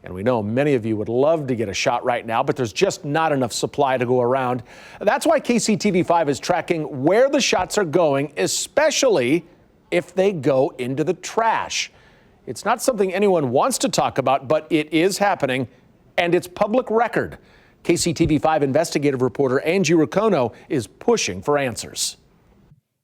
And we know many of you would love to get a shot right now, but there's just not enough supply to go around. That's why KCTV5 is tracking where the shots are going, especially if they go into the trash. It's not something anyone wants to talk about, but it is happening, and it's public record. KCTV5 investigative reporter Angie Racono is pushing for answers.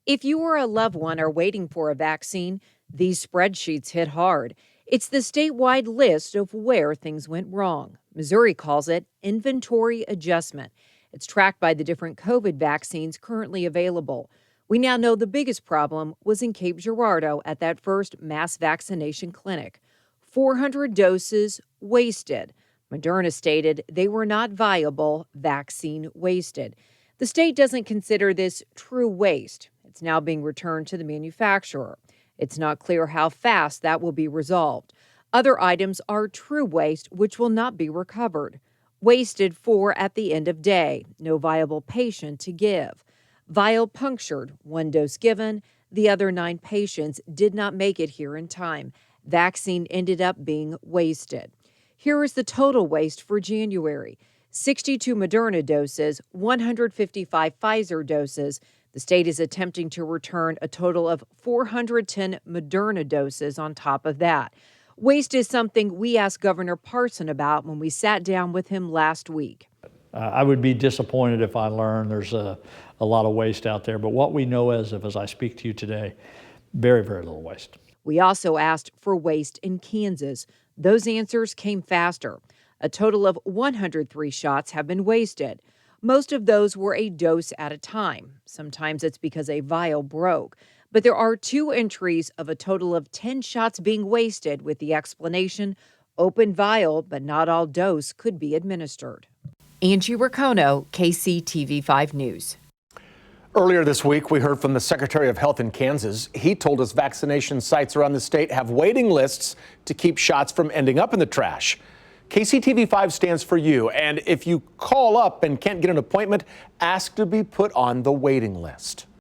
If you or a loved one are waiting for a vaccine, these spreadsheets hit hard. It's the statewide list of where things went wrong. Missouri calls it inventory adjustment. It's tracked by the different COVID vaccines currently available. We now know the biggest problem was in Cape Girardeau at that first mass vaccination clinic. 400 doses wasted. Moderna stated they were not viable, vaccine wasted. The state doesn't consider this true waste. It's now being returned to the manufacturer. It's not clear how fast that will be resolved. Other items are true waste, which will not be recovered. Wasted for at the end of day, no viable patient to give. Vial punctured, 1 dose given. The other 9 patients did not make it here in time. Vaccine ended up being wasted. Here is the total waste for January. 62 Moderna doses, 155 Pfizer doses. The state is attempting to return a total of 410 Moderna doses on top of that. Waste is something we asked Governor Parson about when we sat down with him last week. I would be disappointed if I learned there's a lot of waste out there, but what we know as I speak to you today, very, very little waste. We also asked for waste in Kansas. Those answers came faster. A total of 103 shots have been wasted. Most of those were a dose at a time. Sometimes it's because a vial broke. But there are 2 entries of a total of 10 shots being wasted with the explanation, open vial, but not all dose could be administered. Angie Racono, KCTV5 News. Earlier this week, we heard from the Secretary of Health in Kansas. He told us vaccination sites around the state have waiting lists to keep shots from ending up in the trash. KCTV5 stands for you, and if you call up and can't get an appointment, ask to be put on the waiting list.